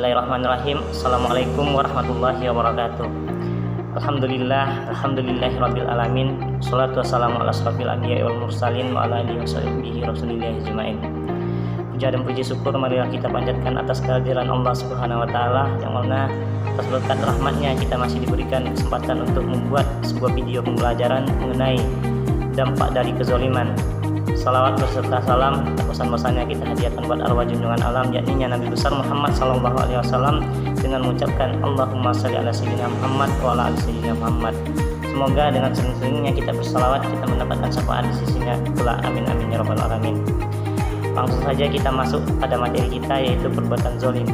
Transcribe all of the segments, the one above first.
Bismillahirrahmanirrahim. Assalamualaikum warahmatullahi wabarakatuh. Alhamdulillahirabbil alamin. Shalatu wassalamu ala asrofil anbiya'i wal mursalin wa ala alihi wasahbihi rasulillahi ajmain. Puja dan puji syukur marilah kita panjatkan atas kehadiran Allah Subhanahu wa taala yang mana atas berkat rahmatnya kita masih diberikan kesempatan untuk membuat sebuah video pembelajaran mengenai dampak dari kezaliman. Salawat beserta salam pesan-pesannya kita hadiahkan buat arwah junjungan alam yakni Nabi besar Muhammad SAW dengan mengucapkan Allahumma shalli ala sayyidina Muhammad wa ala ali sayyidina Muhammad. Semoga dengan sering-seringnya kita bersalawat kita mendapatkan syafaat di sisinya kelak, amin amin ya rabbal alamin. Langsung saja kita masuk pada materi kita, yaitu perbuatan zalim.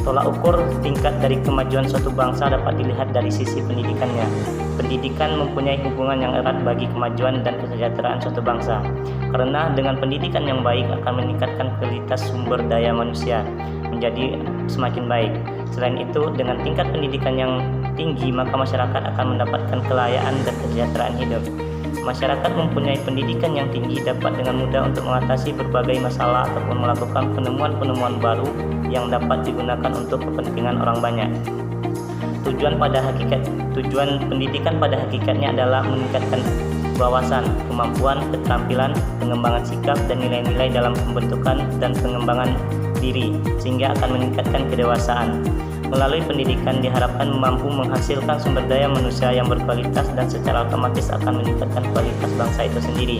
Tolak ukur tingkat dari kemajuan suatu bangsa dapat dilihat dari sisi pendidikannya. Pendidikan mempunyai hubungan yang erat bagi kemajuan dan kesejahteraan suatu bangsa. Karena dengan pendidikan yang baik akan meningkatkan kualitas sumber daya manusia menjadi semakin baik. Selain itu, dengan tingkat pendidikan yang tinggi, maka masyarakat akan mendapatkan kelayaan dan kesejahteraan hidup. Masyarakat mempunyai pendidikan yang tinggi dapat dengan mudah untuk mengatasi berbagai masalah ataupun melakukan penemuan-penemuan baru yang dapat digunakan untuk kepentingan orang banyak. Tujuan pendidikan pada hakikatnya adalah meningkatkan wawasan, kemampuan, keterampilan, pengembangan sikap dan nilai-nilai dalam pembentukan dan pengembangan diri sehingga akan meningkatkan kedewasaan. Melalui pendidikan diharapkan mampu menghasilkan sumber daya manusia yang berkualitas dan secara otomatis akan meningkatkan kualitas bangsa itu sendiri.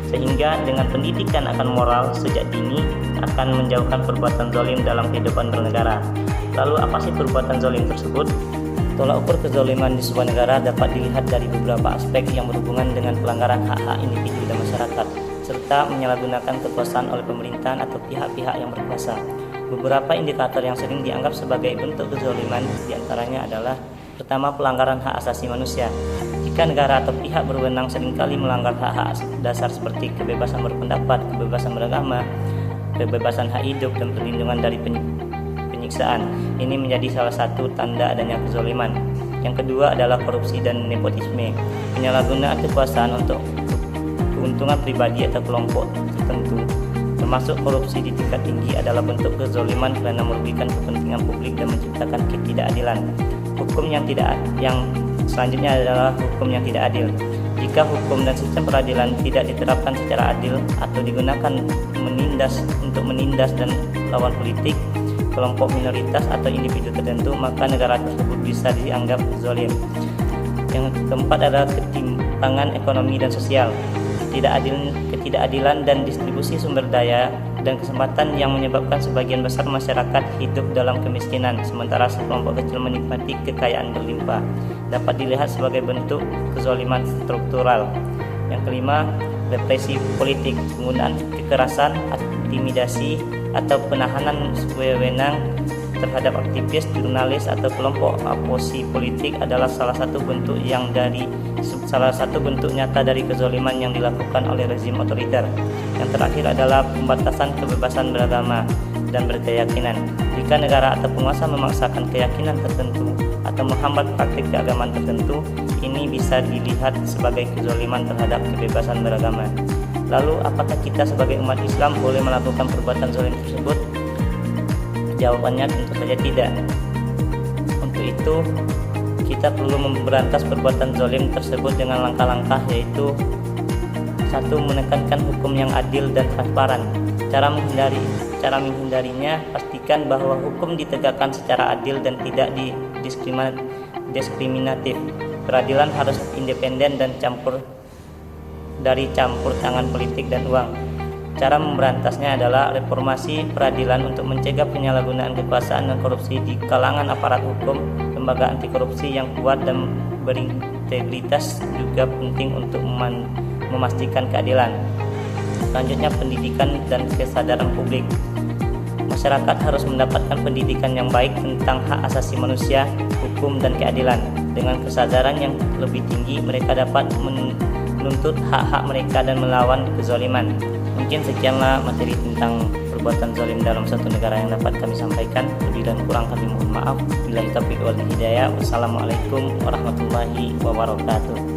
Sehingga dengan pendidikan akan moral sejak dini akan menjauhkan perbuatan zalim dalam kehidupan bernegara. Lalu apa sih perbuatan zalim tersebut? Tolak ukur kezaliman di sebuah negara dapat dilihat dari beberapa aspek yang berhubungan dengan pelanggaran hak-hak individu dan masyarakat, serta menyalahgunakan kekuasaan oleh pemerintahan atau pihak-pihak yang berkuasa. Beberapa indikator yang sering dianggap sebagai bentuk kezaliman diantaranya adalah: pertama, pelanggaran hak asasi manusia. Jika negara atau pihak berwenang seringkali melanggar hak-hak dasar seperti kebebasan berpendapat, kebebasan beragama, kebebasan hak hidup, dan perlindungan dari penyiksaan, ini menjadi salah satu tanda adanya kezaliman. Yang kedua adalah korupsi dan nepotisme. Penyalahgunaan kekuasaan untuk keuntungan pribadi atau kelompok tertentu, termasuk korupsi di tingkat tinggi, adalah bentuk kezaliman karena merugikan kepentingan publik dan menciptakan ketidakadilan. Yang selanjutnya adalah hukum yang tidak adil. Jika hukum dan sistem peradilan tidak diterapkan secara adil atau digunakan untuk menindas dan lawan politik, kelompok minoritas atau individu tertentu, maka negara tersebut bisa dianggap zalim. Yang keempat adalah ketimpangan ekonomi dan sosial. Ketidakadilan dan distribusi sumber daya dan kesempatan yang menyebabkan sebagian besar masyarakat hidup dalam kemiskinan, sementara sekelompok kecil menikmati kekayaan berlimpah, dapat dilihat sebagai bentuk kezaliman struktural. Yang kelima, represi politik. Penggunaan kekerasan, intimidasi, atau penahanan wewenang terhadap aktivis, jurnalis, atau kelompok oposisi politik adalah salah satu bentuk nyata dari kezaliman yang dilakukan oleh rezim otoriter. Yang terakhir adalah pembatasan kebebasan beragama dan berkeyakinan. Jika negara atau penguasa memaksakan keyakinan tertentu atau menghambat praktik keagamaan tertentu, ini bisa dilihat sebagai kezaliman terhadap kebebasan beragama. Lalu, apakah kita sebagai umat Islam boleh melakukan perbuatan zalim tersebut? Jawabannya tentu saja tidak. Untuk itu, kita perlu memberantas perbuatan zalim tersebut dengan langkah-langkah, yaitu: 1. Menekankan hukum yang adil dan transparan. Cara menghindarinya, pastikan bahwa hukum ditegakkan secara adil dan tidak diskriminatif. Peradilan harus independen dan campur tangan politik dan uang. Cara memberantasnya adalah reformasi peradilan untuk mencegah penyalahgunaan kekuasaan dan korupsi di kalangan aparat hukum. Lembaga anti korupsi yang kuat dan berintegritas juga penting untuk memastikan keadilan. Selanjutnya, pendidikan dan kesadaran publik. Masyarakat harus mendapatkan pendidikan yang baik tentang hak asasi manusia, hukum, dan keadilan. Dengan kesadaran yang lebih tinggi, mereka dapat menuntut hak-hak mereka dan melawan kezaliman. Mungkin sekianlah materi tentang perbuatan zalim dalam suatu negara yang dapat kami sampaikan. Lebih dan kurang kami mohon maaf. Billahi taufiq wal hidayah. Wassalamualaikum warahmatullahi wabarakatuh.